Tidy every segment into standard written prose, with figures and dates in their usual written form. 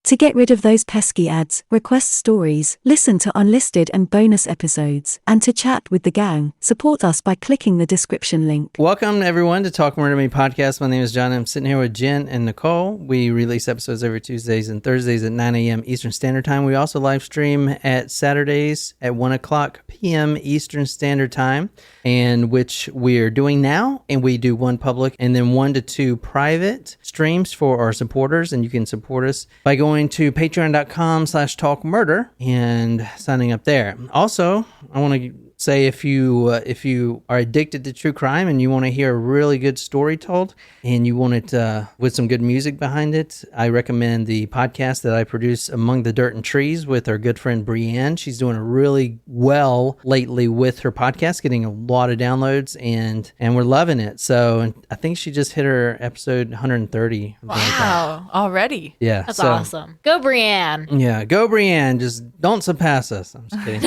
To get rid of those pesky ads, request stories, listen to unlisted and bonus episodes, and to chat with the gang, support us by clicking the description link. Welcome, everyone, to Talk Murder Me podcast. My name is John. I'm sitting here with Jen and Nicole. We release episodes every Tuesdays and Thursdays at 9 a.m. Eastern Standard Time. We also live stream at Saturdays at 1 o'clock p.m. Eastern Standard Time, and which we're doing now. And we do one public and then 1 to 2 private streams for our supporters. And you can support us by going to patreon.com/talkmurder and signing up there. Also, I want to say if you are addicted to true crime and you want to hear a really good story told and you want it with some good music behind it, I recommend the podcast that I produce, Among the Dirt and Trees, with our good friend Brienne. She's doing really well lately with her podcast, getting a lot of downloads, and we're loving it. So I think she just hit her episode 130. Wow, already? Yeah. That's awesome. Go Brienne. Yeah, go Brienne. Just don't surpass us. I'm just kidding.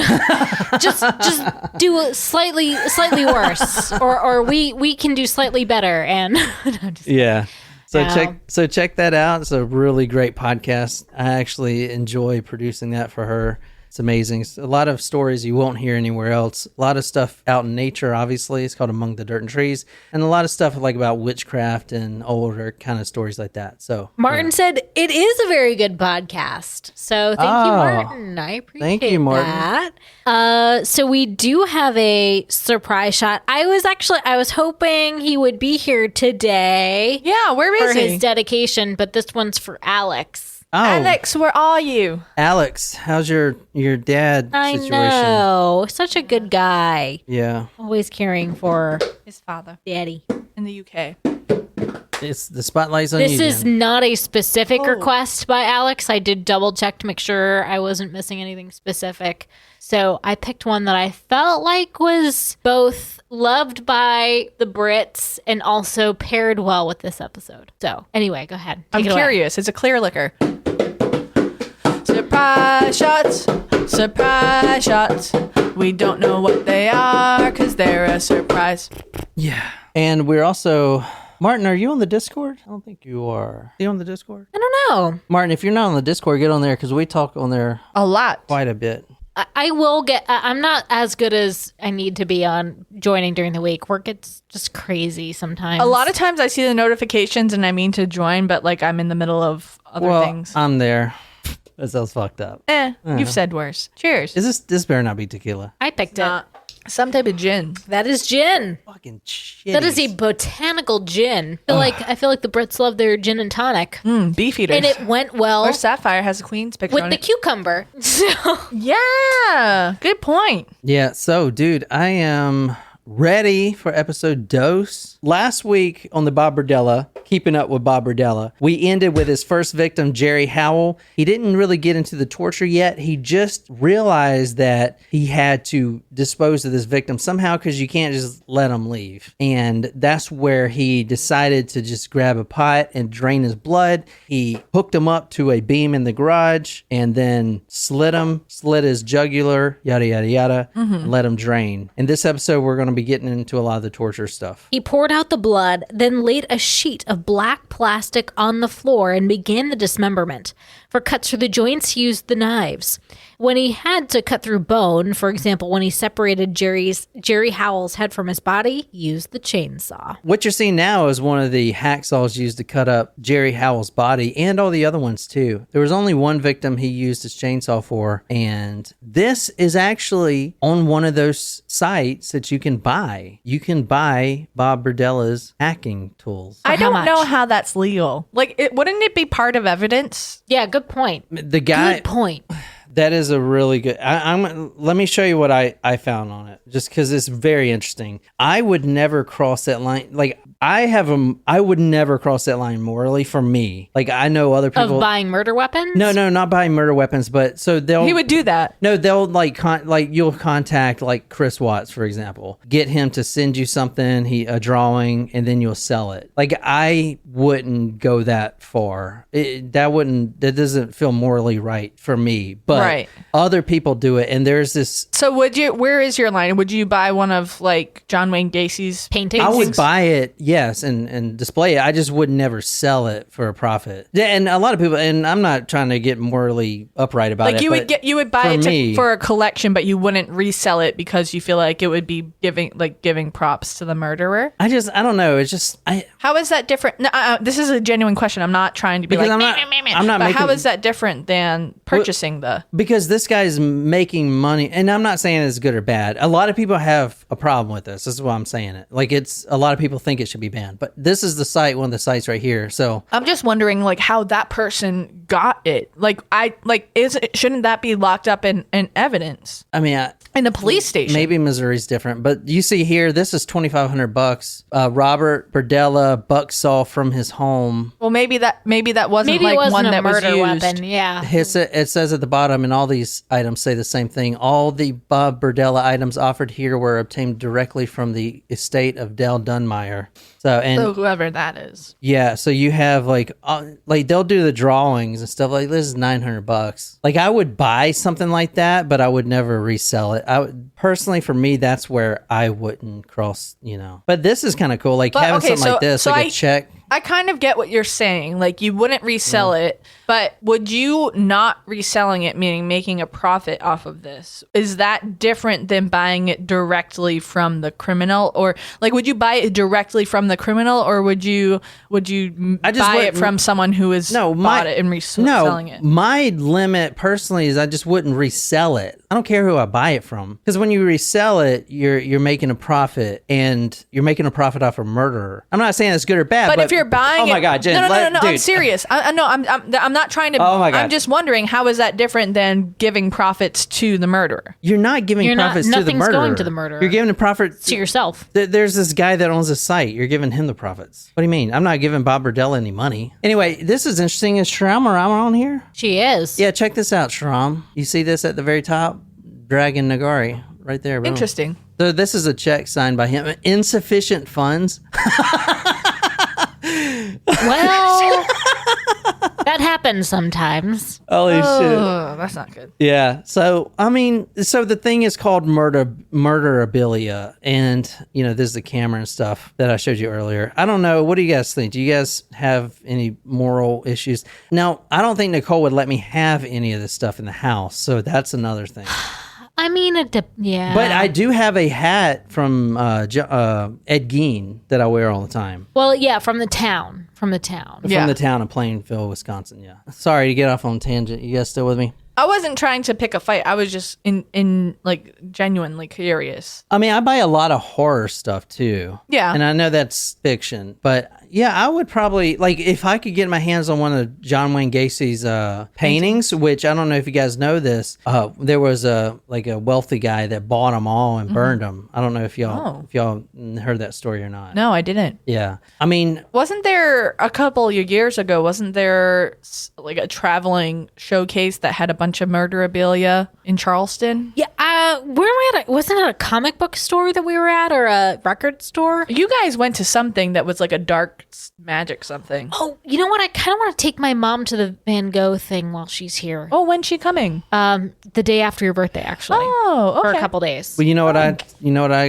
just do it slightly worse, or we can do slightly better. And yeah. So Wow. check that out. It's a really great podcast. I actually enjoy producing that for her. It's amazing. It's a lot of stories you won't hear anywhere else. A lot of stuff out in nature, obviously. It's called Among the Dirt and Trees. And a lot of stuff like about witchcraft and older kind of stories like that. So Martin said it is a very good podcast. So thank you, Martin. I appreciate Thank you, Martin. that. So we do have a surprise shot. I was hoping he would be here today. Yeah, where is for he? his dedication, but this one's for Alex. Oh, Alex, where are you? Alex, how's your dad I situation? know. Such a good guy. Yeah. Always caring for His father daddy. in the UK. It's the spotlight's on you. This is Jen. not a specific request by Alex. I did double check to make sure I wasn't missing anything specific. So I picked one that I felt like was both loved by the Brits and also paired well with this episode. So anyway, go ahead. I'm Take it away. curious. It's a clear liquor. Surprise shots. Surprise shots. We don't know what they are because they're a surprise. Yeah. And we're also... Martin, are you on the Discord? I don't think you are. Are you on the Discord? I don't know. Martin, if you're not on the Discord, get on there because we talk on there A lot. quite a bit. I will get... I'm not as good as I need to be on joining during the week. Work gets just crazy sometimes. A lot of times I see the notifications and I mean to join, but like I'm in the middle of other things. I'm there. That sounds fucked up. You've said worse. Cheers. This better not be tequila. I picked it. Some type of gin. That is gin. Fucking shit. That is a botanical gin. I feel like the Brits love their gin and tonic. Beef eaters. And it went well Our Sapphire has a queen's picture with on the it. cucumber. So Yeah. Good point. Yeah, so dude, I am ready for episode dose. Last week on the Bob Berdella, keeping up with Bob Berdella, we ended with his first victim, Jerry Howell. He didn't really get into the torture yet. He just realized that he had to dispose of this victim somehow because you can't just let him leave. And that's where he decided to just grab a pot and drain his blood. He hooked him up to a beam in the garage and then slit his jugular, yada, yada, yada, and let him drain. In this episode, we're going to be getting into a lot of the torture stuff. he poured out the blood, then laid a sheet of black plastic on the floor and began the dismemberment. For cuts through the joints, he used the knives. When he had to cut through bone, for example, when he separated Jerry Howell's head from his body, he used the chainsaw. What you're seeing now is one of the hacksaws used to cut up Jerry Howell's body and all the other ones too. There was only one victim he used his chainsaw for, and this is actually on one of those sites that you can buy. You can buy Bob Berdella's hacking tools. I how don't much? know how that's legal. Like, wouldn't it be part of evidence? Yeah, good point. The guy... Good point. That is a really good... let me show you what I found on it, just because it's very interesting. I would never cross that line. Like, I would never cross that line morally for me. Like, I know other people... Of buying murder weapons? No, not buying murder weapons, but so they'll... He would do that. No, they'll you'll contact like Chris Watts, for example. Get him to send you something, a drawing, and then you'll sell it. Like, I wouldn't go that far. That doesn't feel morally right for me. But but Right. other people do it. And there's this. So where is your line? Would you buy one of like John Wayne Gacy's Paintings? I would buy it, yes, and display it. I just would never sell it for a profit. Yeah, and a lot of people, and I'm not trying to get morally upright about it. You would buy it for a collection, but you wouldn't resell it because you feel like it would be giving props to the murderer. I don't know. It's just How is that different? No, this is a genuine question. I'm not trying to be because like, I'm not but making. how is that different than purchasing Because this guy's making money, and I'm not saying it's good or bad. A lot of people have a problem with this. This is why I'm saying it. Like a lot of people think it should be banned, but this is the site, one of the sites right here. So I'm just wondering like how that person got it. Shouldn't that be locked up in evidence? I mean, In the police station. maybe Missouri's different, but you see here, this is $2,500. Robert Berdella buck saw from his home. Well, maybe that wasn't Maybe like it wasn't one a that was murder used. weapon. Yeah. It says at the bottom, and all these items say the same thing. All the Bob Berdella items offered here were obtained directly from the estate of Dell Dunmeyer. So whoever that is. yeah, so you have like they'll do the drawings and stuff like this is $900. Like I would buy something like that, but I would never resell it. I would personally, for me, that's where I wouldn't cross, But this is kind of cool, like having something like this, like a check. I kind of get what you're saying. Like you wouldn't resell it, but would you not reselling it, meaning making a profit off of this? Is that different than buying it directly from the criminal? Or like, would you buy it directly from the criminal, or would you buy it from someone who has bought it and reselling it? My limit personally is I just wouldn't resell it. I don't care who I buy it from, because when you resell it, you're making a profit, and you're making a profit off a murderer. I'm not saying it's good or bad, but if you're buying, oh my God, Jen, no, dude. I'm serious. I'm not trying to. Oh my God. I'm just wondering how is that different than giving profits to the murderer? You're not giving profits to the nothing's murderer. going to the murderer. You're giving the profit To yourself. There's this guy that owns a site. You're giving him the profits. What do you mean? I'm not giving Bob Berdella any money. Anyway, this is interesting. Is Shram around on here? She is. Yeah, check this out, Shram. You see this at the very top? Dragon Nagari, right there. Boom. Interesting. So this is a check signed by him. Insufficient funds. Well, that happens sometimes. Holy shit. Oh, that's not good. Yeah. So, I mean, the thing is called murderabilia. And, this is the camera and stuff that I showed you earlier. I don't know. What do you guys think? Do you guys have any moral issues? Now, I don't think Nicole would let me have any of this stuff in the house. So that's another thing. I mean, yeah. But I do have a hat from Ed Gein that I wear all the time. Well, yeah, from the town. From the town of Plainville, Wisconsin, yeah. Sorry to get off on a tangent. You guys still with me? I wasn't trying to pick a fight. I was just in like genuinely curious. I mean, I buy a lot of horror stuff too. Yeah. And I know that's fiction, but yeah, I would probably, like, if I could get my hands on one of John Wayne Gacy's paintings, which I don't know if you guys know this, there was a wealthy guy that bought them all and burned them. I don't know if y'all heard that story or not. No, I didn't. Yeah. I mean, wasn't there a couple of years ago, wasn't there like a traveling showcase that had a bunch of murderabilia in Charleston? Yeah, where were we at? Wasn't it a comic book store that we were at, or a record store? You guys went to something that was like a dark magic something. Oh, you know what? I kind of want to take my mom to the Van Gogh thing while she's here. Oh, when's she coming? The day after your birthday, actually. Oh, okay. For a couple days. well, you know what I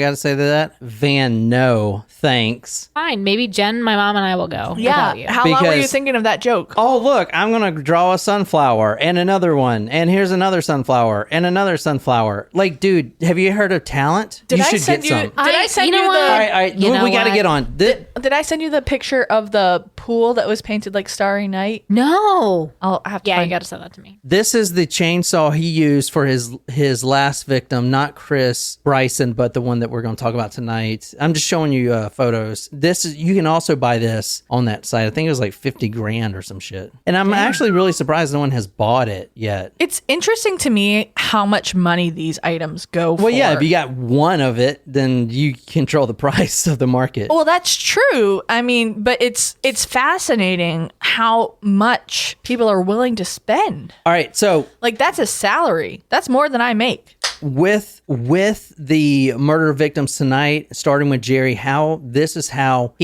got to say to that? No, thanks. Fine. Maybe Jen, my mom, and I will go. Yeah. without you. How long were you Because- thinking of that joke? Oh, look, I'm going to draw a sunflower and another one. And here's another sunflower and another sunflower. Like, dude, have you heard of talent? Did you I should send get you? some. Did I send you you, know what? the? All right. You know We got to what? get on. Did I send you the picture of the pool that was painted like Starry Night? No. I'll have to. Yeah, find you got to send that to me. This is the chainsaw he used for his last victim, not Chris Bryson, but the one that we're going to talk about tonight. I'm just showing you photos. You can also buy this on that site. I think it was like $50,000 or some shit. And I'm actually really surprised no one has bought it yet. It's interesting to me how much money these items go for. Well, yeah, if you got one of it, then you control the price of the market. Well, that's true. I mean, but it's fascinating how much people are willing to spend. All right, so Like that's a salary. That's more than I make. with with the murder victims tonight, starting with Jerry Howell, this is how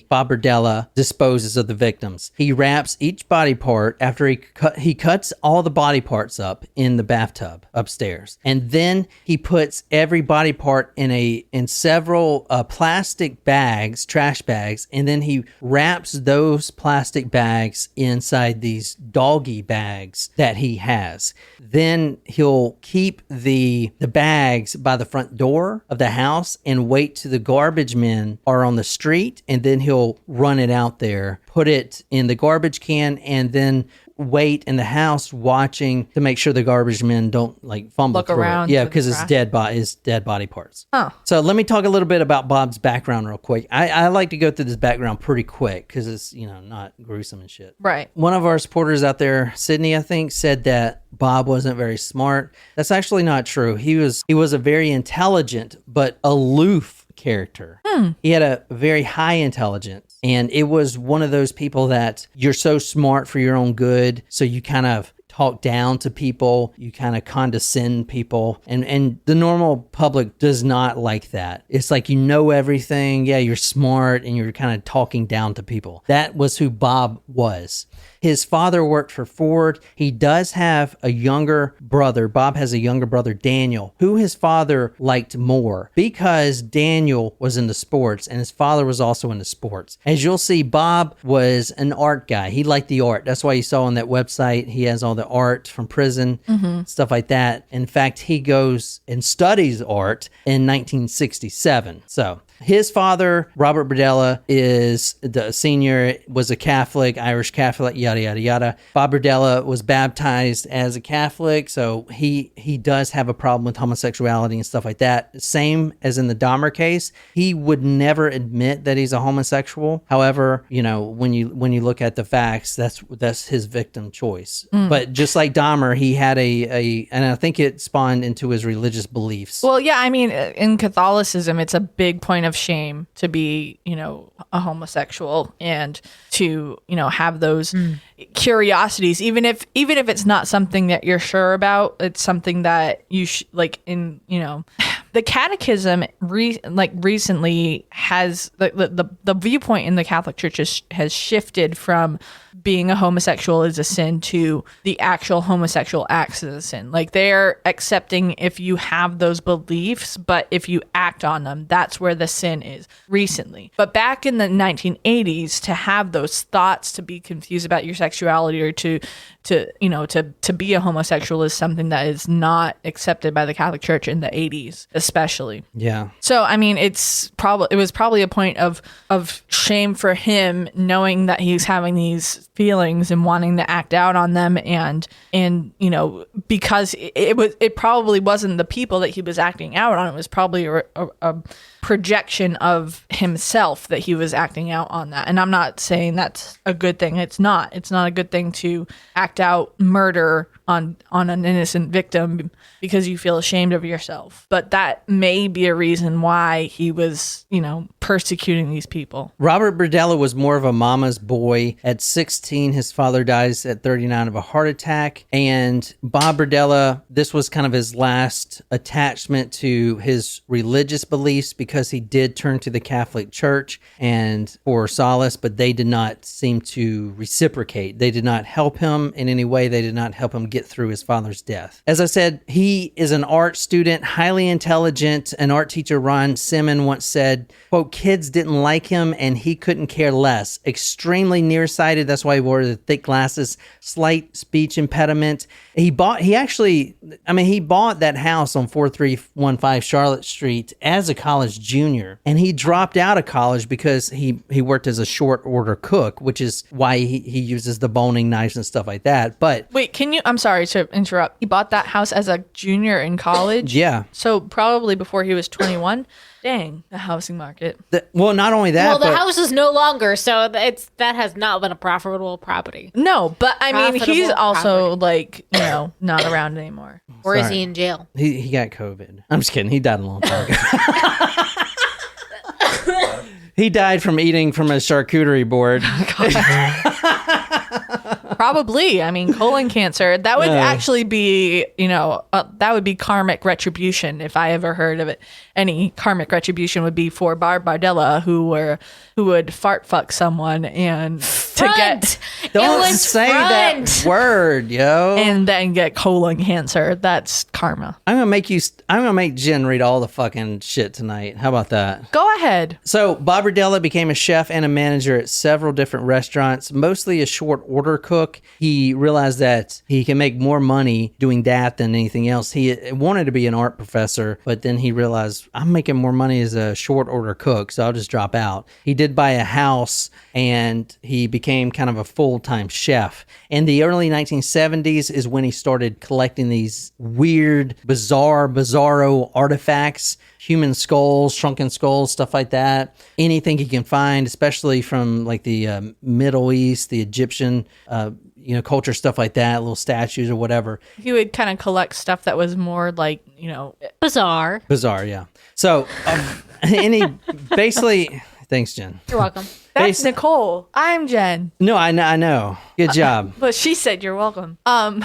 Bob Berdella, disposes of the victims. He wraps each body part after he cuts all the body parts up in the bathtub upstairs. And then he puts every body part in several plastic bags, trash bags, and then he wraps those plastic bags inside these doggy bags that he has. Then he'll keep the bags by the front door of the house and wait till the garbage men are on the street, and then he'll run it out there, put it in the garbage can, and then wait in the house watching to make sure the garbage men don't like fumble Look through around. it. Yeah, because it's dead body parts. Huh. So let me talk a little bit about Bob's background real quick. I like to go through this background pretty quick because it's, not gruesome and shit. Right. One of our supporters out there, Sydney, I think, said that Bob wasn't very smart. That's actually not true. He was a very intelligent but aloof character. He had a very high intelligence, and it was one of those people that you're so smart for your own good, so you kind of talk down to people, you kind of condescend people, and the normal public does not like that. It's like you know everything, yeah, you're smart, and you're kind of talking down to people. That was who Bob was. His father worked for Ford. He does have a younger brother. Bob has a younger brother, Daniel, who his father liked more because Daniel was into sports and his father was also into sports. As you'll see, Bob was an art guy. He liked the art. That's why you saw on that website, he has all the art from prison, stuff like that. In fact, he goes and studies art in 1967. So his father, Robert Berdella, is the senior, was a Catholic, Irish Catholic, yada, yada, yada. Bob Berdella was baptized as a Catholic, so he does have a problem with homosexuality and stuff like that. Same as in the Dahmer case. He would never admit that he's a homosexual. However, when you look at the facts, that's his victim choice. But just like Dahmer, he had and I think it spawned into his religious beliefs. Well, yeah, I mean, in Catholicism, it's a big point of shame to be, a homosexual and to, have those curiosities, even if it's not something that you're sure about. It's something that you the catechism recently has the viewpoint in the Catholic Church has shifted from being a homosexual is a sin to the actual homosexual acts is a sin. Like, they're accepting if you have those beliefs, but if you act on them, that's where the sin is recently. But back in the 1980s, to have those thoughts, to be confused about your sexuality or to be a homosexual is something that is not accepted by the Catholic Church in the 80s, especially. Yeah. So, I mean, it was probably a point of shame for him, knowing that he's having these feelings and wanting to act out on them, and because it probably wasn't the people that he was acting out on. It was probably a projection of himself that he was acting out on that. And I'm not saying that's a good thing. It's not a good thing to act out murder on an innocent victim because you feel ashamed of yourself. But that may be a reason why he was, persecuting these people. Robert Berdella was more of a mama's boy. At 16, his father dies at 39 of a heart attack. And Bob Berdella, this was kind of his last attachment to his religious beliefs, because he did turn to the Catholic Church and for solace, but they did not seem to reciprocate. They did not help him in any way. They did not help him get through his father's death. As I said, he is an art student, highly intelligent. An art teacher, Ron Simon, once said, quote, "Kids didn't like him and he couldn't care less. Extremely nearsighted. That's why he wore the thick glasses. Slight speech impediment." He bought that house on 4315 Charlotte Street as a college junior, and he dropped out of college because he worked as a short order cook, which is why he uses the boning knives and stuff like that. But wait, I'm sorry to interrupt. He bought that house as a junior in college? Yeah. So probably before he was 21? Dang, the housing market. Not only that, well, the house is no longer, so that has not been a profitable property. No, but I mean, he's also property. not around anymore. Or is he in jail? He got COVID. I'm just kidding. He died a long time ago. He died from eating from a charcuterie board. Probably. I mean, colon cancer. That would actually be, that would be karmic retribution if I ever heard of it. Any karmic retribution would be for Berdella, who would fart fuck someone and Don't say that word, yo. And then get colon cancer. That's karma. I'm gonna make Jen read all the fucking shit tonight. How about that? Go ahead. So Bob Berdella became a chef and a manager at several different restaurants, mostly a short order cook. He realized that he can make more money doing that than anything else. He wanted to be an art professor, but then he realized, I'm making more money as a short order cook, so I'll just drop out. He did buy a house and he became kind of a full-time chef. In the early 1970s is when he started collecting these weird, bizarro artifacts, human skulls, shrunken skulls, stuff like that. Anything he can find, especially from like the Middle East, the Egyptian culture, stuff like that, little statues or whatever. He would kind of collect stuff that was more like, bizarre. Bizarre, yeah. So, basically, thanks, Jen. You're welcome. That's Nicole. I'm Jen. No, I know. Good job. But she said you're welcome.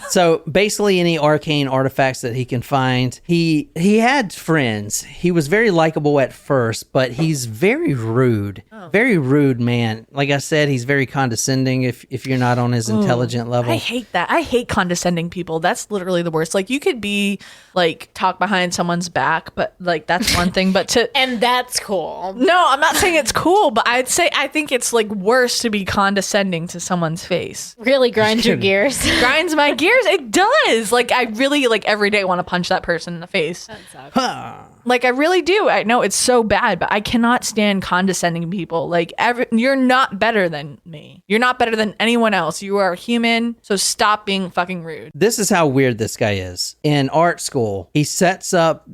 So basically any arcane artifacts that he can find, he had friends. He was very likable at first, but he's very rude. Very rude man. Like I said, he's very condescending if you're not on his intelligent level. I hate that. I hate condescending people. That's literally the worst. Like you could be like talk behind someone's back, but like that's one thing. But and that's cool. No, I'm not saying it's cool, but I think it's like worse to be condescending to someone's face. Really grinds your gears. Grinds my gears. It does. Like I really every day want to punch that person in the face. That sucks. Like I really do. I know it's so bad, but I cannot stand condescending people. Like you're not better than me. You're not better than anyone else. You are human. So stop being fucking rude. This is how weird this guy is. In art school, he sets up.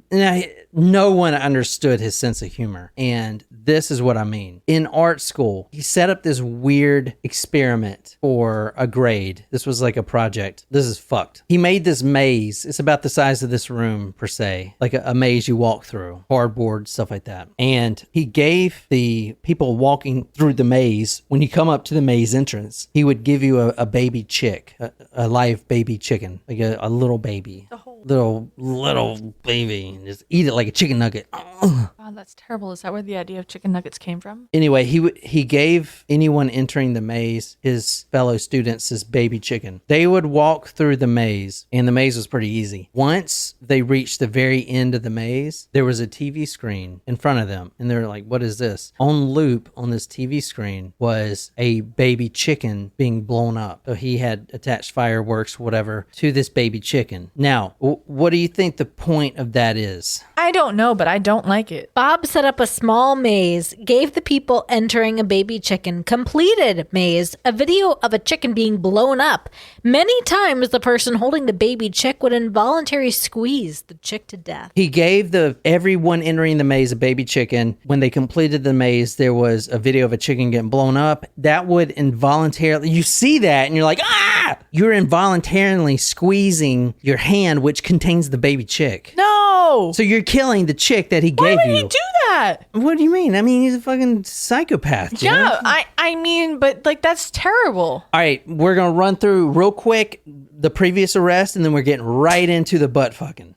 No one understood his sense of humor. And this is what I mean. In art school, he set up this weird experiment for a grade. This was like a project. This is fucked. He made this maze. It's about the size of this room, per se. Like a maze you walk through. Cardboard, stuff like that. And he gave the people walking through the maze, when you come up to the maze entrance, he would give you a baby chick, a live baby chicken, like a little baby. Little baby. And just eat it like a chicken nugget. God, that's terrible. Is that where the idea of chicken nuggets came from? Anyway, he gave anyone entering the maze, his fellow students, this baby chicken. They would walk through the maze, and the maze was pretty easy. Once they reached the very end of the maze, there was a TV screen in front of them, and they were like, what is this? On loop on this TV screen was a baby chicken being blown up. So he had attached fireworks, whatever, to this baby chicken. Now, what do you think the point of that is? I don't know, but I don't like it. Bob set up a small maze, gave the people entering a baby chicken completed maze, a video of a chicken being blown up. Many times the person holding the baby chick would involuntarily squeeze the chick to death. He gave everyone entering the maze a baby chicken. When they completed the maze, there was a video of a chicken getting blown up. That would involuntarily, you see that and you're like, ah! You're involuntarily squeezing your hand, which contains the baby chick. No! So you're killing the chick that he gave you. Why would he do that? What do you mean? I mean, he's a fucking psychopath. Yeah, I mean, but like that's terrible. All right, we're going to run through real quick the previous arrest, and then we're getting right into the butt fucking.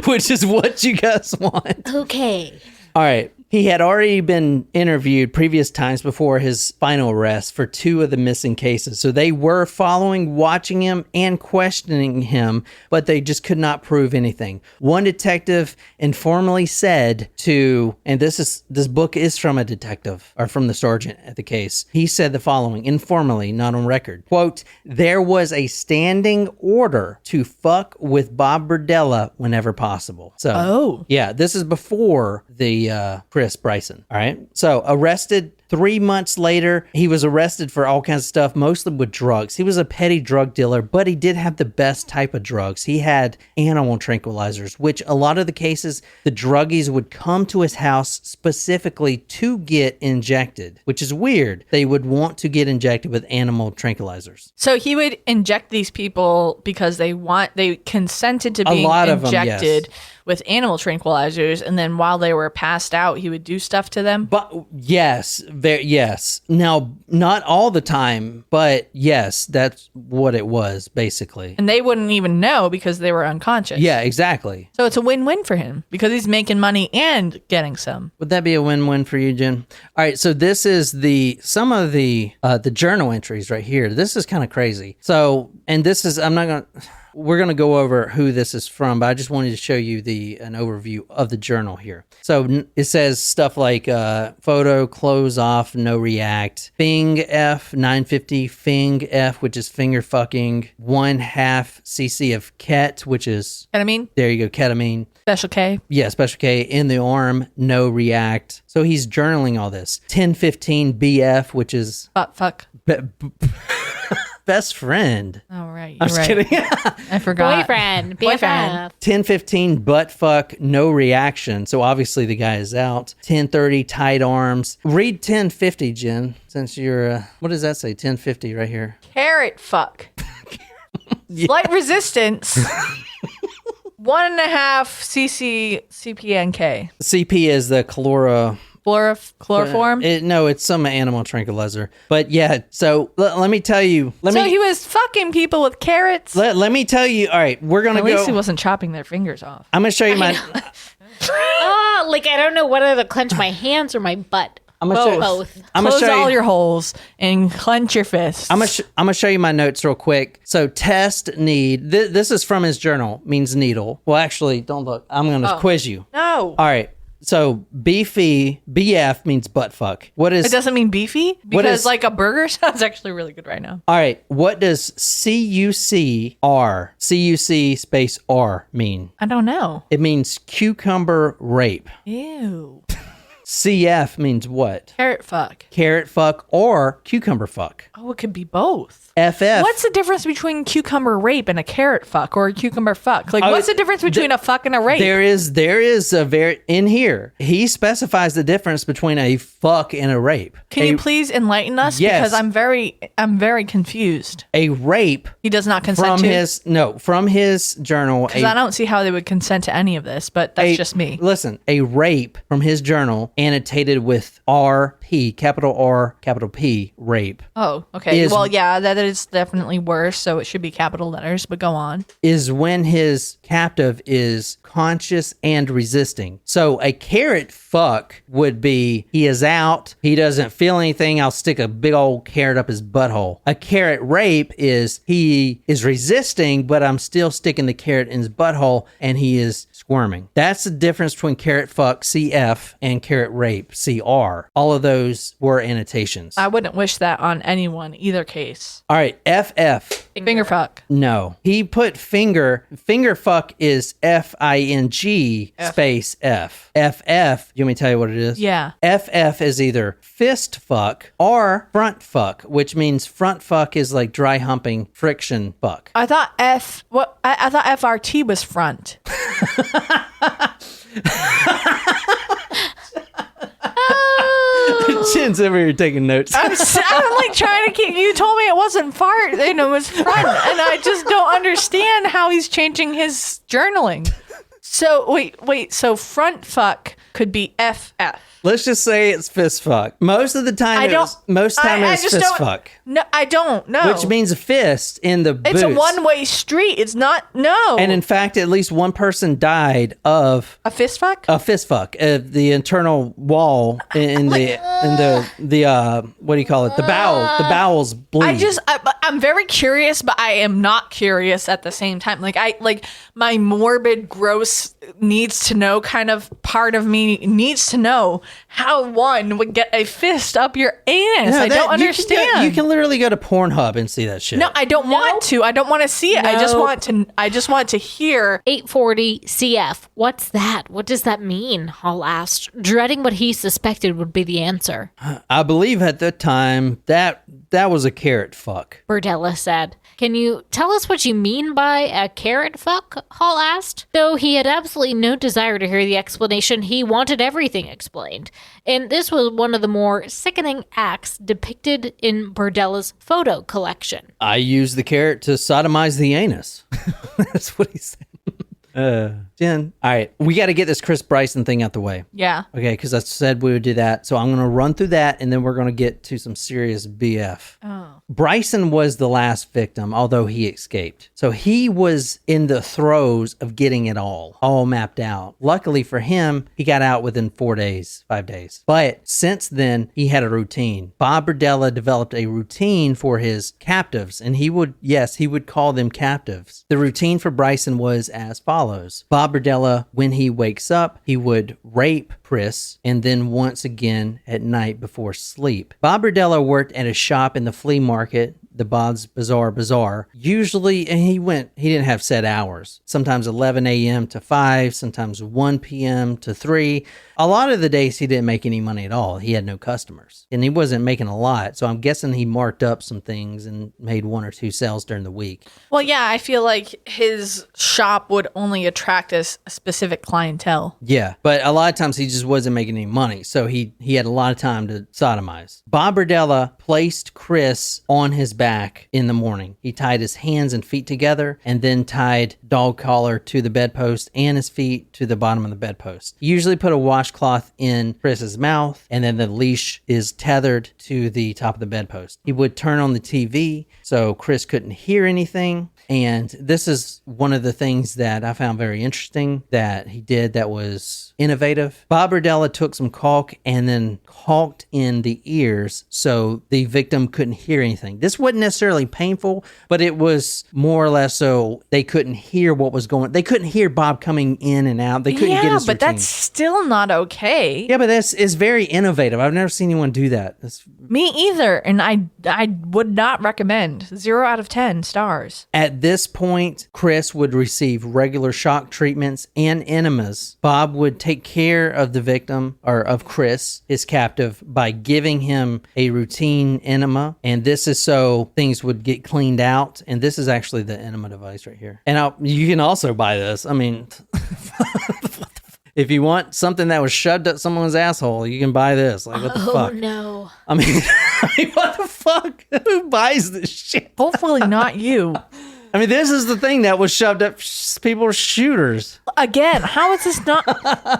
Which is what you guys want. Okay. All right. He had already been interviewed previous times before his final arrest for 2 of the missing cases. So they were watching him and questioning him, but they just could not prove anything. One detective informally said and this book is from a detective, or from the sergeant at the case. He said the following, informally, not on record. Quote, there was a standing order to fuck with Bob Berdella whenever possible. So, yeah, this is before the Chris Bryson. All right. So arrested 3 months later, he was arrested for all kinds of stuff, mostly with drugs. He was a petty drug dealer, but he did have the best type of drugs. He had animal tranquilizers, which a lot of the cases, the druggies would come to his house specifically to get injected, which is weird. They would want to get injected with animal tranquilizers. So he would inject these people because they consented to being injected with animal tranquilizers, and then while they were passed out, he would do stuff to them? But yes, Yes. Now, not all the time, but yes, that's what it was, basically. And they wouldn't even know because they were unconscious. Yeah, exactly. So it's a win-win for him because he's making money and getting some. Would that be a win-win for you, Jen? All right, so this is some of the journal entries right here. This is kind of crazy. So, and this is, we're going to go over who this is from, but I just wanted to show you an overview of the journal here. So it says stuff like photo, close off, no react, Fing F, 950 Fing F, which is finger fucking, 1/2 cc of ket, which is... Ketamine? There you go, ketamine. Special K? Yeah, special K. In the arm, no react. So he's journaling all this. 1015 BF, which is... Fuck. Best friend. Oh, right. I'm just kidding. I forgot. Boyfriend. Boyfriend. 1015 butt fuck, no reaction. So obviously the guy is out. 1030 tight arms. Read 1050, Jen, since you're, what does that say? 1050 right here. Carrot fuck. Slight resistance. 1.5 cc CPNK. CP is the Chloroform? No, it's some animal tranquilizer. But yeah, so let me tell you. He was fucking people with carrots? Let me tell you. All right, we're going to At go. least he wasn't chopping their fingers off. I'm going to show you my... I don't know whether to clench my hands or my butt. I'm going to show you. Both. I'm gonna Close show all you, your holes and clench your fists. I'm gonna show you my notes real quick. So test need. This is from his journal. Means needle. Well, actually, don't look. I'm gonna quiz you. No. All right. So beefy BF means butt fuck. What is? It doesn't mean beefy? What Because is- like a burger sounds actually really good right now. All right. What does CUC space R mean? I don't know. It means cucumber rape. Ew. CF means what? Carrot fuck. Carrot fuck or cucumber fuck. Oh, it could be both. FF. What's the difference between cucumber rape and a carrot fuck or a cucumber fuck? Like, what's the difference between a fuck and a rape? There is a very in here. He specifies the difference between a fuck and a rape. Can you please enlighten us? Yes. Because I'm very confused. A rape He does not consent from to. from his journal. Because I don't see how they would consent to any of this, but that's just me. Listen, a rape from his journal annotated with RP, capital R, capital P, rape. Oh, okay. Is- Well, yeah, that is definitely worse, so it should be capital letters, but go on. Is when his captive is conscious and resisting. So a carrot fuck would be he is out, he doesn't feel anything, I'll stick a big old carrot up his butthole. A carrot rape is he is resisting, but I'm still sticking the carrot in his butthole and he is squirming. That's the difference between carrot fuck, CF, and carrot rape, CR. All of those were annotations. I wouldn't wish that on anyone, either case. All right, FF. Finger fuck. No. He put finger fuck is FING space F. FF, you want me to tell you what it is? Yeah. FF is either fist fuck or front fuck, which means front fuck is like dry humping friction fuck. I thought I thought FRT was front. Chin's over here taking notes. I'm like trying to keep. You told me it wasn't fart, and it was front, and I just don't understand how he's changing his journaling. So wait. So front fuck could be FF. Let's just say it's fist fuck. Most of the time, it's fist fuck. No, I don't know. Which means a fist in the it's boots. a one-way street. It's not. No. And in fact, at least one person died of a fist fuck. a fist fuck. The internal wall in the what do you call it? The bowels bleed. I'm very curious, but I am not curious at the same time. Like my morbid, gross needs to know kind of part of me needs to know how one would get a fist up your anus. I don't understand. You can literally go to Pornhub and see that shit. No, I don't want to. I don't want to see it. No. I just want to hear. 840 CF. What's that? What does that mean? Hall asked, dreading what he suspected would be the answer. I believe at the time that was a carrot fuck. Berdella said. Can you tell us what you mean by a carrot fuck? Hall asked. Though he had absolutely no desire to hear the explanation, he wanted everything explained. And this was one of the more sickening acts depicted in Berdella's photo collection. I used the carrot to sodomize the anus. That's what he said. Jen. All right. We got to get this Chris Bryson thing out the way. Yeah. Okay. Because I said we would do that. So I'm going to run through that and then we're going to get to some serious BF. Oh. Bryson was the last victim, although he escaped. So he was in the throes of getting it all mapped out. Luckily for him, he got out within 5 days. But since then, he had a routine. Bob Berdella developed a routine for his captives, and he would call them captives. The routine for Bryson was as follows. Bob Berdella, when he wakes up, he would rape Chris, and then once again at night before sleep. Bob Berdella worked at a shop in the flea market, the Bob's Bazaar. Usually, and he didn't have set hours. Sometimes 11 a.m. to 5, sometimes 1 p.m. to 3. A lot of the days he didn't make any money at all. He had no customers and he wasn't making a lot. So I'm guessing he marked up some things and made 1 or 2 sales during the week. Well, yeah, I feel like his shop would only attract a specific clientele. Yeah, but a lot of times he just wasn't making any money. So he had a lot of time to sodomize. Bob Berdella placed Chris on his back in the morning. He tied his hands and feet together and then tied dog collar to the bedpost and his feet to the bottom of the bedpost. He usually put a washcloth in Chris's mouth and then the leash is tethered to the top of the bedpost. He would turn on the TV so Chris couldn't hear anything. And this is one of the things that I found very interesting that he did that was innovative. Bob Berdella took some caulk and then caulked in the ears so the victim couldn't hear anything. This wasn't necessarily painful, but it was more or less so they couldn't hear what was going on. They couldn't hear Bob coming in and out. They couldn't get his routine. But that's still not okay. Yeah, but that's is very innovative. I've never seen anyone do that. Me either. And I would not recommend. 0 out of 10 stars. At this point, Chris would receive regular shock treatments and enemas. Bob would take care of the victim, or of Chris, his captive, by giving him a routine enema. And this is so things would get cleaned out. And this is actually the enema device right here. And you can also buy this. I mean, if you want something that was shoved up someone's asshole, you can buy this. Like, what the fuck? Oh, no. I mean, what the fuck? Who buys this shit? Hopefully not you. I mean, this is the thing that was shoved up people's shooters. Again, how is this not...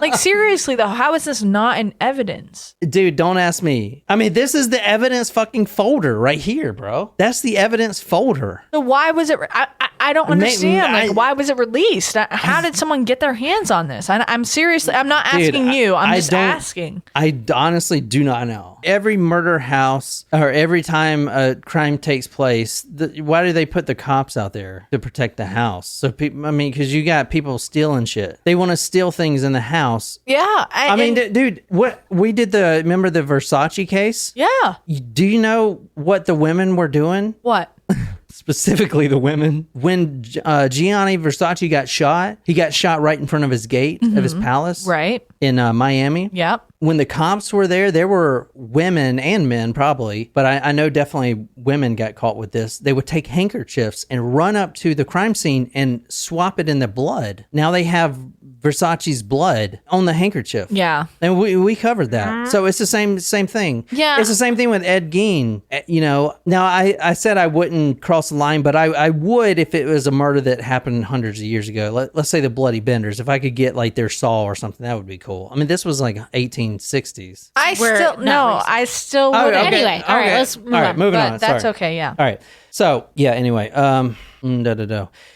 like, seriously, though, how is this not in evidence? Dude, don't ask me. I mean, this is the evidence fucking folder right here, bro. That's the evidence folder. So why was it... I don't understand. Why was it released? How did someone get their hands on this? I'm seriously... I'm not asking you. I'm just asking. I honestly do not know. Every murder house, or every time a crime takes place, why do they put the cops out there? To protect the house. So people, I mean, because you got people stealing shit. They want to steal things in the house. Yeah. I mean, dude, what we did remember the Versace case? Yeah. Do you know what the women were doing? What? Specifically the women. When Gianni Versace got shot, he got shot right in front of his gate of his palace. Right. In Miami. Yep. When the cops were there were women and men probably, but I know definitely women got caught with this. They would take handkerchiefs and run up to the crime scene and swap it in the blood. Now they have Versace's blood on the handkerchief. Yeah. And we covered that. So it's the same thing. Yeah. It's the same thing with Ed Gein. You know, now I said I wouldn't cross the line, but I would if it was a murder that happened hundreds of years ago. Let's say the Bloody Benders. If I could get like their saw or something, that would be cool. I mean, this was like 1860s. I still would. Okay. Anyway, all right, let's move on. All right, moving But on. that's Sorry. okay, yeah. All right. So, yeah, anyway,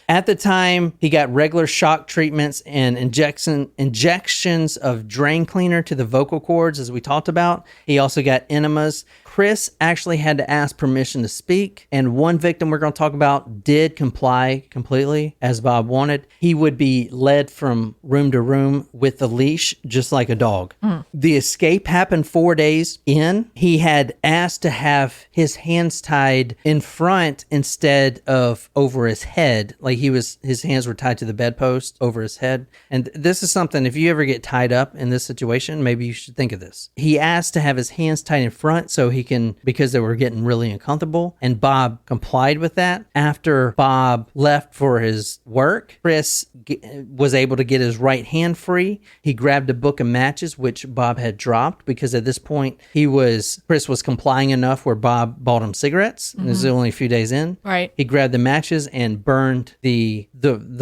At the time, he got regular shock treatments and injections of drain cleaner to the vocal cords, as we talked about. He also got enemas. Chris actually had to ask permission to speak, and one victim we're going to talk about did comply completely, as Bob wanted. He would be led from room to room with the leash, just like a dog. The escape happened 4 days in. He had asked to have his hands tied in front instead of over his head, like his hands were tied to the bedpost over his head. And this is something, if you ever get tied up in this situation, maybe you should think of this. He asked to have his hands tied in front so he because they were getting really uncomfortable. And Bob complied with that. After Bob left for his work, Chris was able to get his right hand free. He grabbed a book of matches, which Bob had dropped, because at this point Chris was complying enough where Bob bought him cigarettes. Mm-hmm. This is only a few days in. Right. He grabbed the matches and burned the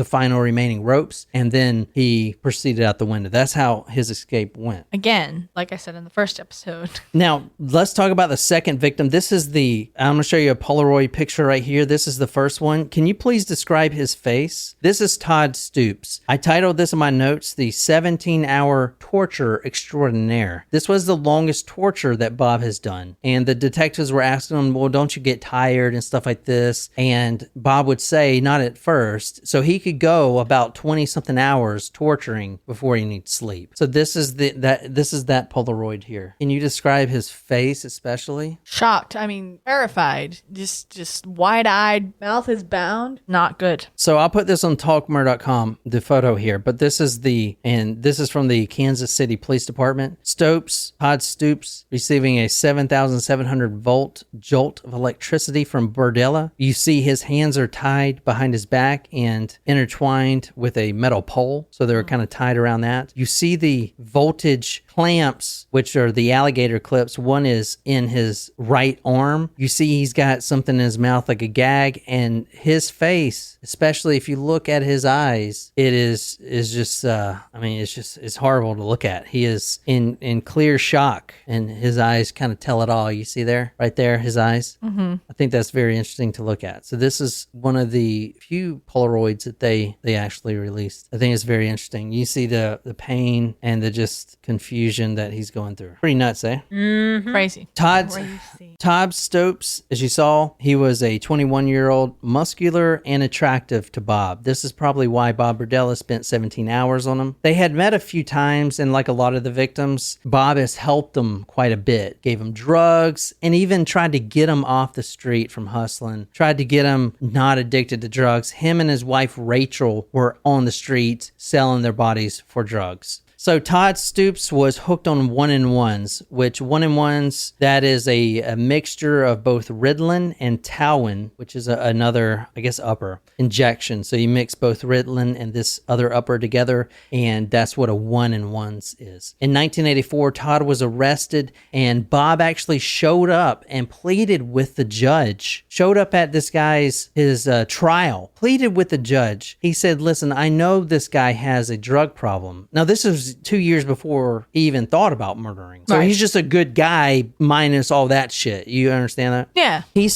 final remaining ropes, and then he proceeded out the window. That's how his escape went. Again, like I said in the first episode. Now, let's talk about the second victim. I'm going to show you a Polaroid picture right here. This is the first one. Can you please describe his face? This is Todd Stoops. I titled this in my notes, the 17-hour torture extraordinaire. This was the longest torture that Bob has done. And the detectives were asking him, well, don't you get tired and stuff like this? And Bob would say, not at first. So he could go about 20-something hours torturing before he needs sleep. So this is that Polaroid here. Can you describe his face especially? Shocked. I mean, terrified. Just wide-eyed. Mouth is bound. Not good. So I'll put this on talkmurder.com, the photo here, but this is from the Kansas City Police Department. Todd Stoops receiving a 7,700 volt jolt of electricity from Berdella. You see his hands are tied behind his back and intertwined with a metal pole. So they were kind of tied around that. You see the voltage clamps, which are the alligator clips. One is in his right arm. You see he's got something in his mouth like a gag, and his face, especially if you look at his eyes, it is just it's horrible to look at. He is in clear shock, and his eyes kind of tell it all. You see there, right there, his eyes. Mm-hmm. I think that's very interesting to look at. So this is one of the few Polaroids that they actually released. I think it's very interesting. You see the pain and the just confusion that he's going through. Pretty nuts, eh? Mm-hmm. Crazy. Todd Stoops, as you saw, he was a 21-year-old, muscular and attractive to Bob. This is probably why Bob Berdella spent 17 hours on him. They had met a few times, and like a lot of the victims, Bob has helped them quite a bit. Gave him drugs, and even tried to get him off the street from hustling. Tried to get him not addicted to drugs. Him and his wife, Rachel, were on the streets selling their bodies for drugs. So Todd Stoops was hooked on 1-in-1s, which 1-in-1s, that is a mixture of both Ritalin and Tauin, which is another, I guess, upper injection. So you mix both Ritalin and this other upper together, and that's what a 1-in-1s is. In 1984, Todd was arrested, and Bob actually showed up and pleaded with the judge. Showed up at his trial, pleaded with the judge. He said, listen, I know this guy has a drug problem. Now, this is 2 years before he even thought about murdering. So He's just a good guy minus all that shit. You understand that? Yeah. He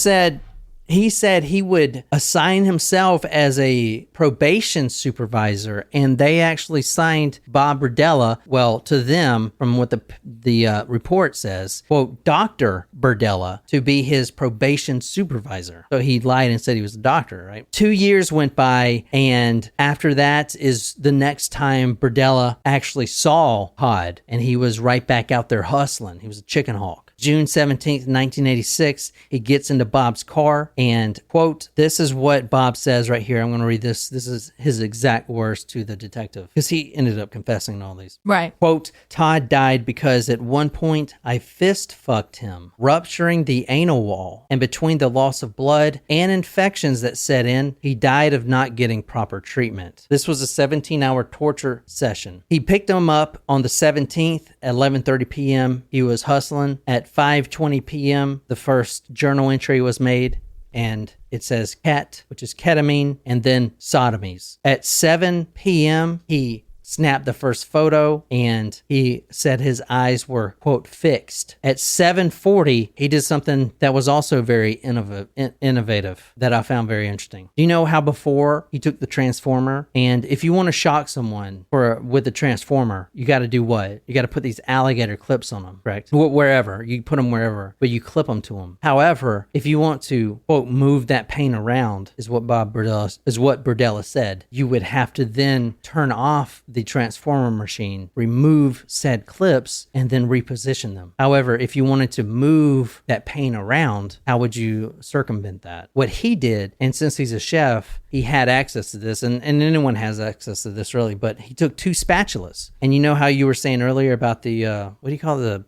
said he would assign himself as a probation supervisor, and they actually signed Bob Berdella, well, to them, from what the report says, quote, Dr. Berdella, to be his probation supervisor. So he lied and said he was a doctor, right? 2 years went by, and after that is the next time Berdella actually saw Todd, and he was right back out there hustling. He was a chicken hawk. June 17th, 1986, he gets into Bob's car and, quote, this is what Bob says right here. I'm going to read this. This is his exact words to the detective, because he ended up confessing all these. Right. Quote, Todd died because at one point I fist fucked him, rupturing the anal wall, and between the loss of blood and infections that set in, he died of not getting proper treatment. This was a 17-hour torture session. He picked him up on the 17th at 11:30 p.m. He was hustling. At 5:20 p.m., the first journal entry was made, and it says ket, which is ketamine, and then sodomies. At 7 p.m., he snapped the first photo, and he said his eyes were, quote, fixed. At 7:40, he did something that was also very innovative that I found very interesting. Do you know how before he took the transformer? And if you want to shock someone with the transformer, you got to do what? You got to put these alligator clips on them, correct? Wherever. You put them wherever, but you clip them to them. However, if you want to, quote, move that paint around, is what Berdella said, you would have to then turn off the the transformer machine, remove said clips, and then reposition them. However, if you wanted to move that paint around, how would you circumvent that? What he did, and since he's a chef, he had access to this, and anyone has access to this really, but he took 2 spatulas. And you know how you were saying earlier about the, what do you call the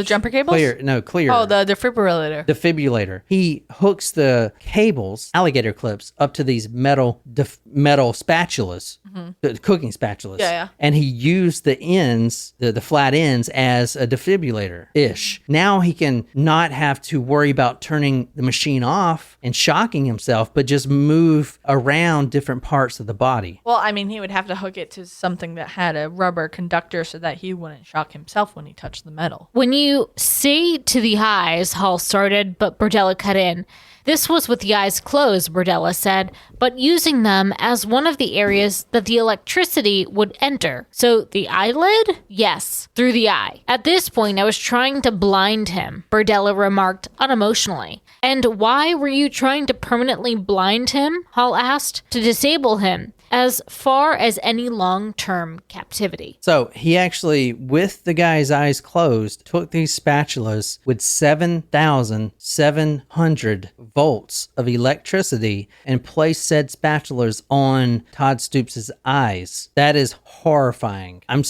jumper cables? Clear. Oh, the defibrillator. Defibrillator. He hooks the cables, alligator clips, up to these metal spatulas, the cooking spatulas. Yeah. And he used the ends, the flat ends, as a defibrillator-ish. Now he can not have to worry about turning the machine off and shocking himself, but just move around different parts of the body. Well, I mean, he would have to hook it to something that had a rubber conductor so that he wouldn't shock himself when he touched the metal. When you say to the eyes, Hall started, but Berdella cut in. This was with the eyes closed, Berdella said, but using them as one of the areas that the electricity would enter. So the eyelid? Yes, through the eye. At this point, I was trying to blind him, Berdella remarked unemotionally. And why were you trying to permanently blind him? Hall asked. To disable him. As far as any long-term captivity. So he actually, with the guy's eyes closed, took these spatulas with 7,700 volts of electricity and placed said spatulas on Todd Stoops' eyes. That is horrifying. I'm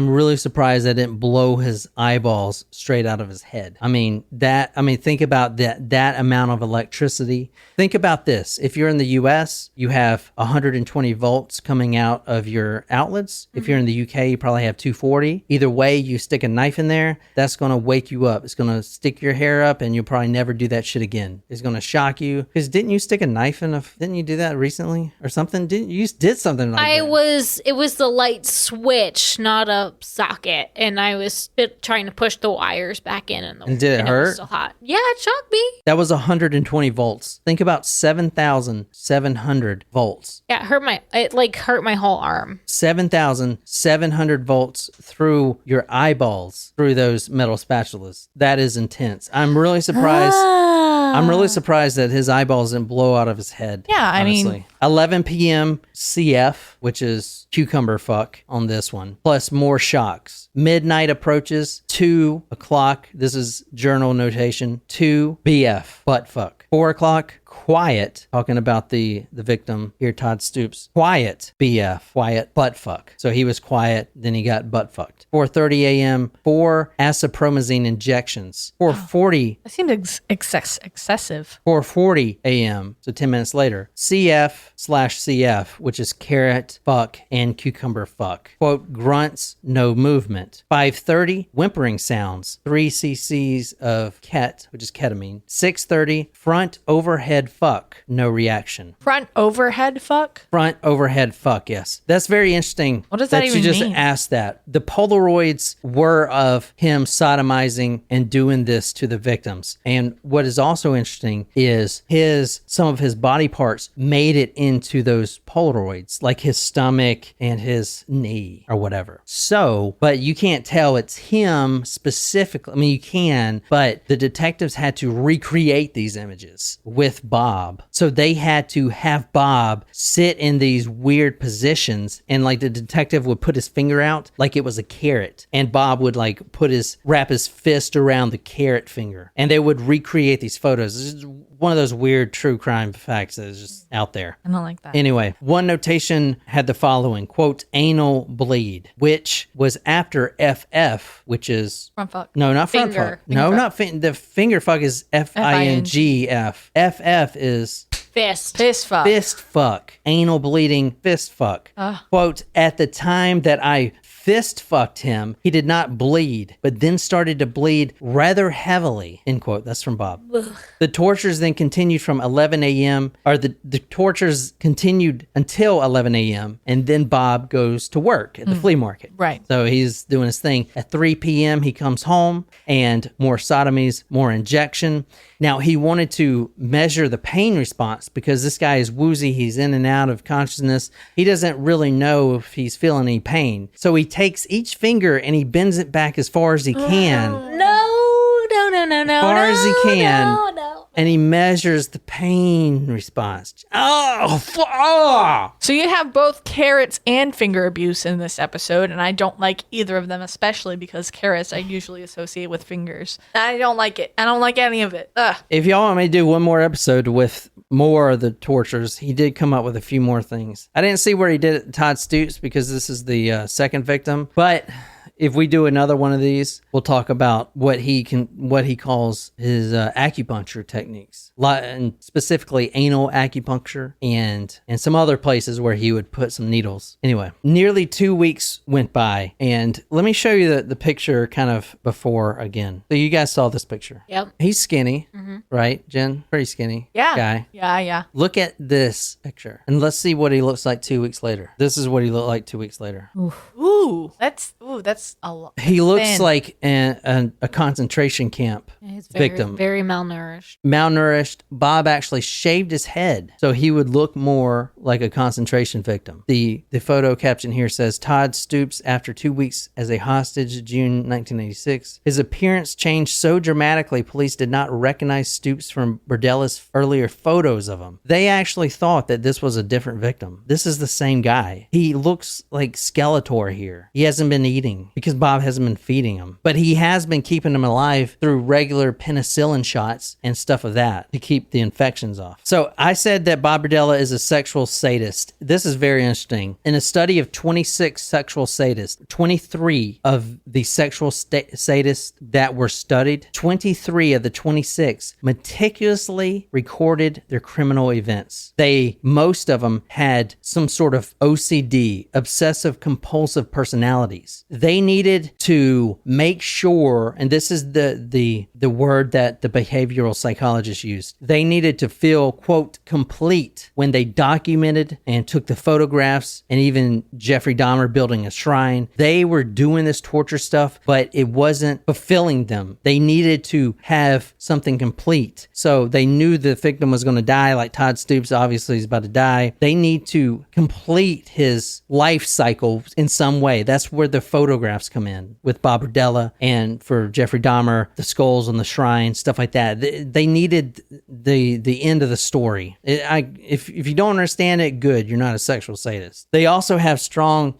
really surprised that didn't blow his eyeballs straight out of his head. Think about that amount of electricity. Think about this. If you're in the US, you have 120 volts coming out of your outlets. If you're in the UK, you probably have 240. Either way, you stick a knife in there, that's going to wake you up. It's going to stick your hair up and you'll probably never do that shit again. It's going to shock you. Because didn't you stick a knife in didn't you do that recently or something? You did something like that. It was the light switch, not a socket. And I was trying to push the wires back in. And did it hurt? It was still hot. Yeah, it shocked me. That was 120 volts. Think about 7,700 volts. Yeah, it hurt my whole arm. 7,700 volts through your eyeballs, through those metal spatulas. That is intense. I'm really surprised. I'm really surprised that his eyeballs didn't blow out of his head. Yeah, I mean, 11 p.m. CF, which is cucumber fuck on this one, plus more shocks. Midnight approaches, 2 o'clock. This is journal notation. 2 BF, butt fuck. 4 o'clock, quiet, talking about the victim here, Todd Stoops. Quiet BF, quiet butt fuck. So he was quiet, then he got butt fucked. 4:30 a.m., 4 acipromazine injections. 4:40. That seems excessive. 4:40 a.m., so 10 minutes later. CF/CF, which is carrot fuck and cucumber fuck. Quote, grunts, no movement. 5:30, whimpering sounds. 3 cc's of ket, which is ketamine. 6:30, front overhead fuck, no reaction. Front overhead fuck? Front overhead fuck, yes. That's very interesting. What does that even you just mean? asked that. The Polaroids were of him sodomizing and doing this to the victims. And what is also interesting is some of his body parts made it into those Polaroids, like his stomach and his knee or whatever. So, but you can't tell it's him specifically. I mean, you can, but the detectives had to recreate these images with Bob. So they had to have Bob sit in these weird positions, and like the detective would put his finger out like it was a carrot, and Bob would like wrap his fist around the carrot finger, and they would recreate these photos. This is one of those weird true crime facts that is just out there. I don't like that. Anyway, one notation had the following, quote, anal bleed, which was after FF, which is... Front fuck. No, not front Finger. fuck. No, not the finger fuck is FINGF. FF is... Fist. Fist fuck. Fist fuck. Anal bleeding fist fuck. Quote, at the time that I fist fucked him, he did not bleed, but then started to bleed rather heavily, end quote. That's from Bob. The tortures then continued from 11 a.m., or the tortures continued until 11 a.m., and then Bob goes to work at the flea market. Right. So he's doing his thing. At 3 p.m., he comes home, and more sodomies, more injection. Now, he wanted to measure the pain response because this guy is woozy. He's in and out of consciousness. He doesn't really know if he's feeling any pain. So he takes each finger and he bends it back as far as he can. No. As far as he can. No. and he measures the pain response. Oh! So you have both carrots and finger abuse in this episode, and I don't like either of them, especially because carrots I usually associate with fingers. I don't like it. I don't like any of it. Ugh. If y'all want me to do one more episode with more of the tortures, he did come up with a few more things. I didn't see where he did it, Todd Stoops, because this is the second victim, but if we do another one of these, we'll talk about what he calls his acupuncture techniques, and specifically anal acupuncture and some other places where he would put some needles. Anyway, nearly 2 weeks went by, and let me show you the picture kind of before again. So you guys saw this picture. Yep. He's skinny, right, Jen? Pretty skinny. Yeah. Guy. Yeah. Look at this picture, and let's see what he looks like 2 weeks later. This is what he looked like 2 weeks later. Ooh, that's a lot. He looks thin. like a concentration camp He's very, victim. very malnourished. Malnourished. Bob actually shaved his head so he would look more like a concentration victim. The photo caption here says, Todd Stoops after 2 weeks as a hostage, June 1986. His appearance changed so dramatically, police did not recognize Stoops from Berdella's earlier photos of him. They actually thought that this was a different victim. This is the same guy. He looks like Skeletor here. He hasn't been eating because Bob hasn't been feeding him, but he has been keeping him alive through regular penicillin shots and stuff of that to keep the infections off. So I said that Bob Berdella is a sexual sadist. This is very interesting. In a study of 26 sexual sadists, 23 of the sexual sadists that were studied, 23 of the 26 meticulously recorded their criminal events. Most of them had some sort of OCD, obsessive compulsive personalities. They needed to make sure, and this is the word that the behavioral psychologists used, they needed to feel, quote, complete when they documented and took the photographs, and even Jeffrey Dahmer building a shrine. They were doing this torture stuff, but it wasn't fulfilling them. They needed to have something complete. So they knew the victim was going to die, like Todd Stoops obviously is about to die. They need to complete his life cycle in some way. That's where the photographs come in with Bob Berdella, and for Jeffrey Dahmer, the skulls on the shrine, stuff like that. They needed the end of the story. If you don't understand it, good, you're not a sexual sadist. They also have strong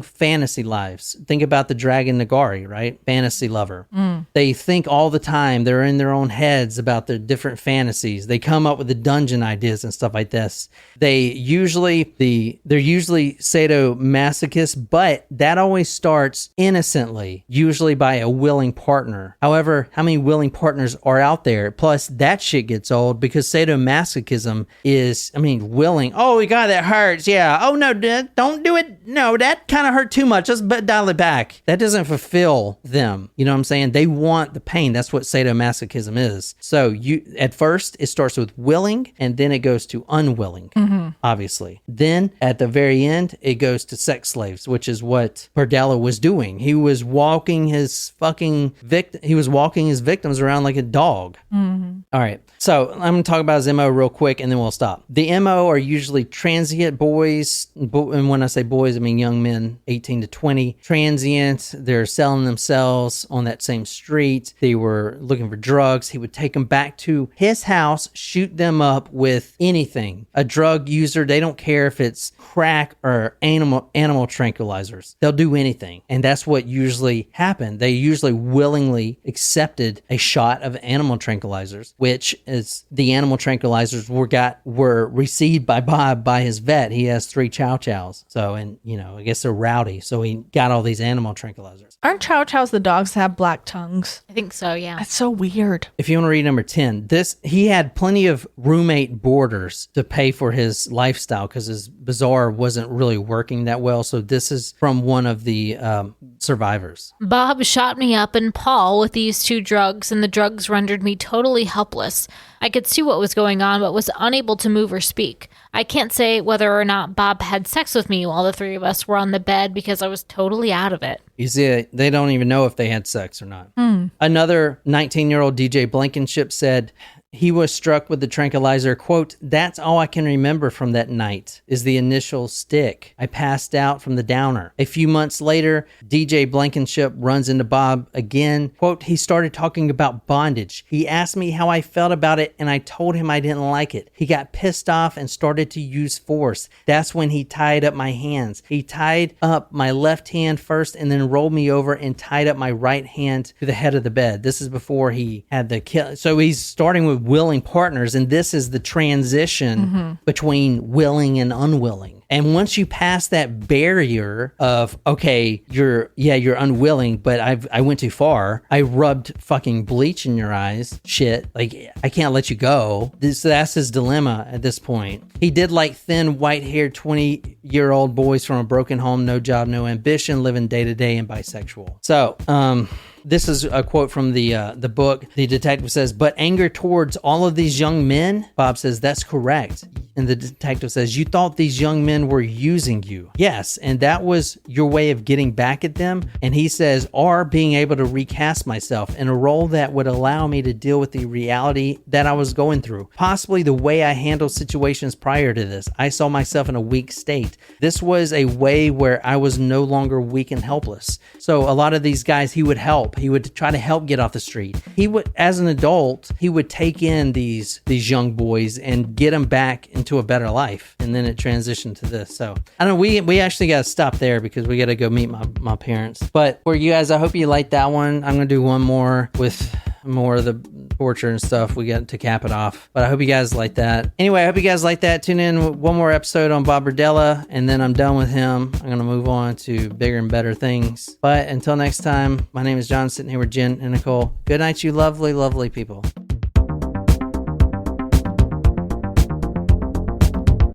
fantasy lives. Think about the Dragon Nagari, right? Fantasy lover. They think all the time. They're in their own heads about their different fantasies. They come up with the dungeon ideas and stuff like this. They're usually sadomasochists, but that always starts innocently, usually by a willing partner. However, how many willing partners are out there? Plus, that shit gets old because sadomasochism is, willing. Oh, God, that hurts. Yeah. Oh, no, don't do it. No, that kind of hurt too much. Let's dial it back. That doesn't fulfill them. You know what I'm saying? They want the pain. That's what sadomasochism is. So at first, it starts with willing, and then it goes to unwilling, obviously. Then at the very end, it goes to sex slaves, which is what Berdella was doing. He was walking his victims around like a dog. All right. So I'm going to talk about his MO real quick, and then we'll stop. The MO are usually transient boys. And when I say boys, I mean young men, 18 to 20. Transient. They're selling themselves on that same street. They were looking for drugs. He would take them back to his house, shoot them up with anything. A drug user, they don't care if it's crack or animal tranquilizers. They'll do anything. And that's what usually happened. They usually willingly accepted a shot of animal tranquilizers, which is the animal tranquilizers were received by Bob by his vet. He has 3 chow chows. So, and I guess they're rowdy. So he got all these animal tranquilizers. Aren't chow chows the dogs that have black tongues? I think so, yeah. That's so weird. If you want to read number 10, he had plenty of roommate boarders to pay for his lifestyle because his bazaar wasn't really working that well. So this is from one of the survivors. Bob shot me up in Paul with these 2 drugs, and the drugs rendered me totally helpless. I could see what was going on, but was unable to move or speak. I can't say whether or not Bob had sex with me while the 3 of us were on the bed because I was totally out of it. You see, they don't even know if they had sex or not. Another 19-year-old DJ Blankenship said he was struck with the tranquilizer. Quote, that's all I can remember from that night is the initial stick. I passed out from the downer. A few months later, DJ Blankenship runs into Bob again. Quote, he started talking about bondage. He asked me how I felt about it, and I told him I didn't like it. He got pissed off and started to use force. That's when he tied up my hands. He tied up my left hand first and then rolled me over and tied up my right hand to the head of the bed. This is before he had the kill. So he's starting with willing partners, and this is the transition between willing and unwilling. And once you pass that barrier of, okay, you're unwilling, but I went too far. I rubbed fucking bleach in your eyes. Shit. Like, I can't let you go. That's his dilemma at this point. He did like thin, white-haired 20-year-old boys from a broken home, no job, no ambition, living day to day and bisexual. So, this is a quote from the book. The detective says, but anger towards all of these young men? Bob says, that's correct. And the detective says, you thought these young men were using you. Yes, and that was your way of getting back at them. And he says, or being able to recast myself in a role that would allow me to deal with the reality that I was going through. Possibly the way I handled situations prior to this. I saw myself in a weak state. This was a way where I was no longer weak and helpless. So a lot of these guys, he would help. He would try to help get off the street. He would, as an adult, he would take in these young boys and get them back into a better life. And then it transitioned to this. So I don't know, we actually got to stop there because we got to go meet my parents. But for you guys, I hope you liked that one. I'm going to do one more with more of the torture and stuff. We got to cap it off. But I hope you guys like that. Anyway, I hope you guys like that. Tune in one more episode on Bob Berdella, and then I'm done with him. I'm going to move on to bigger and better things. But until next time, my name is John, sitting here with Jen and Nicole. Good night, you lovely, lovely people.